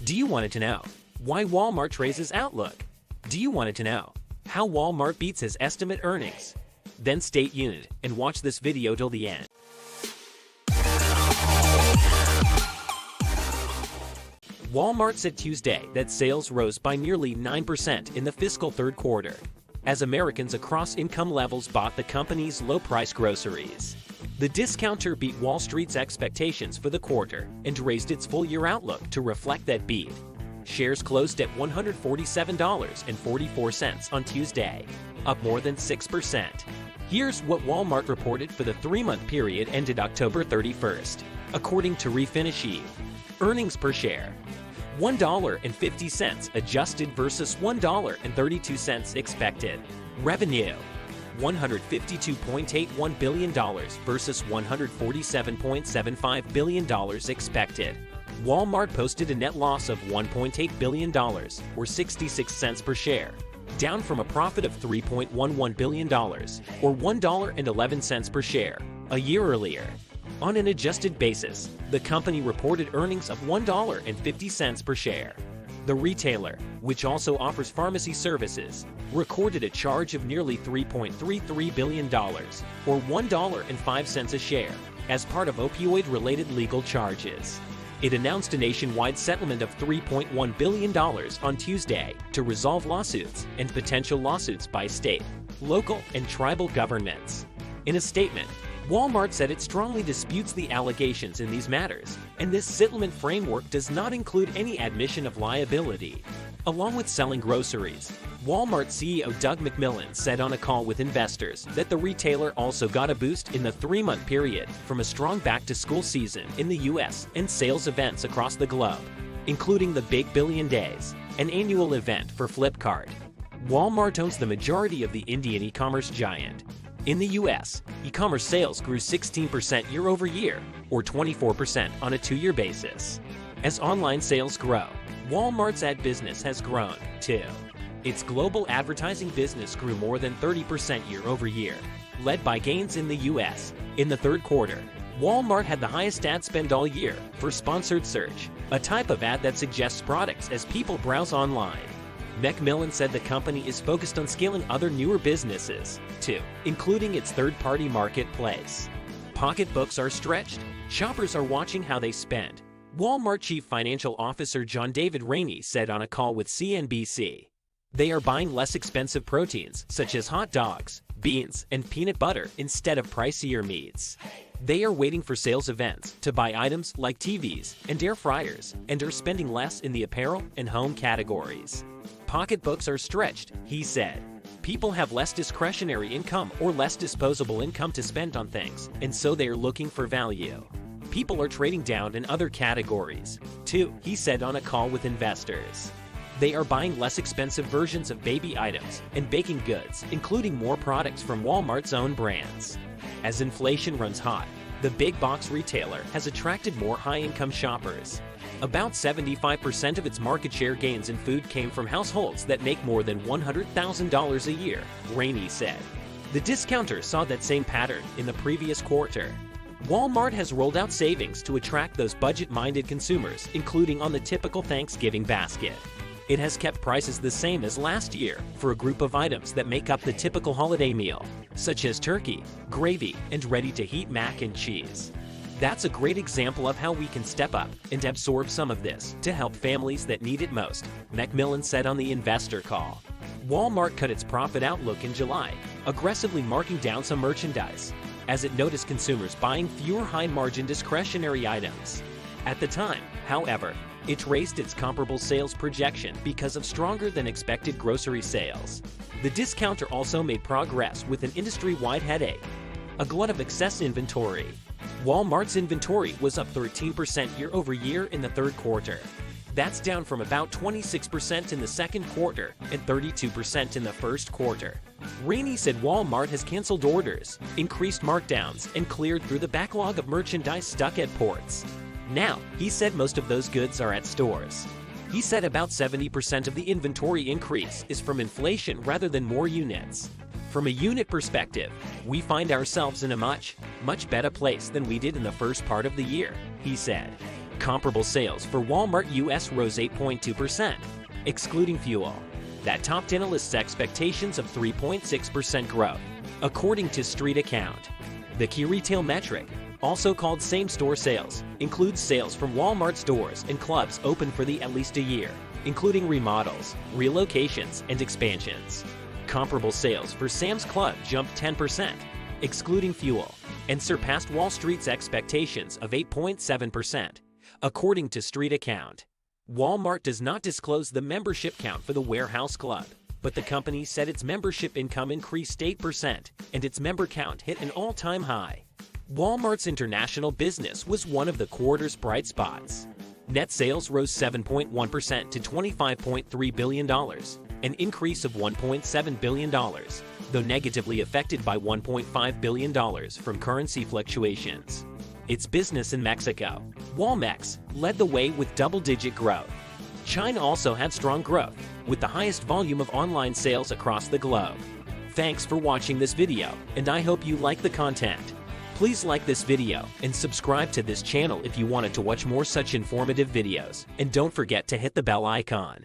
Do you want to know why Walmart raises outlook? Do you want to know how Walmart beats his estimate earnings? Then stay tuned and watch this video till the end. Walmart said Tuesday that sales rose by nearly 9% in the fiscal third quarter, as Americans across income levels bought the company's low-price groceries. The discounter beat Wall Street's expectations for the quarter and raised its full-year outlook to reflect that beat. Shares closed at $147.44 on Tuesday, up more than 6%. Here's what Walmart reported for the three-month period ended October 31st, according to Refinish Eve. Earnings per share: $1.50 adjusted versus $1.32 expected. Revenue: $152.81 billion versus $147.75 billion expected. Walmart posted a net loss of $1.8 billion, or 66 cents per share, down from a profit of $3.11 billion, or $1.11 per share, a year earlier. On an adjusted basis, the company reported earnings of $1.50 per share. The retailer, which also offers pharmacy services, recorded a charge of nearly $3.33 billion, or $1.05 a share, as part of opioid-related legal charges. It announced a nationwide settlement of $3.1 billion on Tuesday to resolve lawsuits and potential lawsuits by state, local, and tribal governments. In a statement, Walmart said it strongly disputes the allegations in these matters, and this settlement framework does not include any admission of liability. Along with selling groceries, Walmart CEO Doug McMillon said on a call with investors that the retailer also got a boost in the three-month period from a strong back-to-school season in the U.S. and sales events across the globe, including the Big Billion Days, an annual event for Flipkart. Walmart owns the majority of the Indian e-commerce giant. In the U.S., e-commerce sales grew 16% year over year, or 24% on a two-year basis. As online sales grow, Walmart's ad business has grown, too. Its global advertising business grew more than 30% year over year, led by gains in the U.S. In the third quarter, Walmart had the highest ad spend all year for sponsored search, a type of ad that suggests products as people browse online. McMillon said the company is focused on scaling other newer businesses, too, including its third-party marketplace. Pocketbooks are stretched. Shoppers are watching how they spend. Walmart Chief Financial Officer John David Rainey said on a call with CNBC. They are buying less expensive proteins, such as hot dogs, beans, and peanut butter, instead of pricier meats. They are waiting for sales events to buy items like TVs and air fryers, and are spending less in the apparel and home categories. Pocketbooks are stretched, he said. People have less discretionary income or less disposable income to spend on things, and so they are looking for value. People are trading down in other categories, too, he said on a call with investors. They are buying less expensive versions of baby items and baking goods, including more products from Walmart's own brands. As inflation runs hot, the big box retailer has attracted more high-income shoppers. About 75% of its market share gains in food came from households that make more than $100,000 a year, Rainey said. The discounter saw that same pattern in the previous quarter. Walmart has rolled out savings to attract those budget-minded consumers, including on the typical Thanksgiving basket. It has kept prices the same as last year for a group of items that make up the typical holiday meal, such as turkey, gravy, and ready-to-heat mac and cheese. That's a great example of how we can step up and absorb some of this to help families that need it most, McMillon said on the investor call. Walmart cut its profit outlook in July, aggressively marking down some merchandise, as it noticed consumers buying fewer high-margin discretionary items. At the time, however, it raised its comparable sales projection because of stronger-than-expected grocery sales. The discounter also made progress with an industry-wide headache: a glut of excess inventory. Walmart's inventory was up 13% year over year in the third quarter. That's down from about 26% in the second quarter and 32% in the first quarter. Rainey said Walmart has canceled orders, increased markdowns, and cleared through the backlog of merchandise stuck at ports. Now, he said most of those goods are at stores. He said about 70% of the inventory increase is from inflation rather than more units. From a unit perspective, we find ourselves in a much better place than we did in the first part of the year, he said. Comparable sales for Walmart US rose 8.2%, excluding fuel. That topped analysts' expectations of 3.6% growth, according to StreetAccount. The key retail metric, also called same-store sales, includes sales from Walmart stores and clubs open for at least a year, including remodels, relocations, and expansions. Comparable sales for Sam's Club jumped 10%, excluding fuel, and surpassed Wall Street's expectations of 8.7%, according to StreetAccount. Walmart does not disclose the membership count for the Warehouse Club, but the company said its membership income increased 8% and its member count hit an all-time high. Walmart's international business was one of the quarter's bright spots. Net sales rose 7.1% to $25.3 billion, an increase of $1.7 billion, though negatively affected by $1.5 billion from currency fluctuations. Its business in Mexico, Walmex, led the way with double-digit growth. China also had strong growth, with the highest volume of online sales across the globe. Thanks for watching this video, and I hope you like the content. Please like this video and subscribe to this channel if you wanted to watch more such informative videos, and don't forget to hit the bell icon.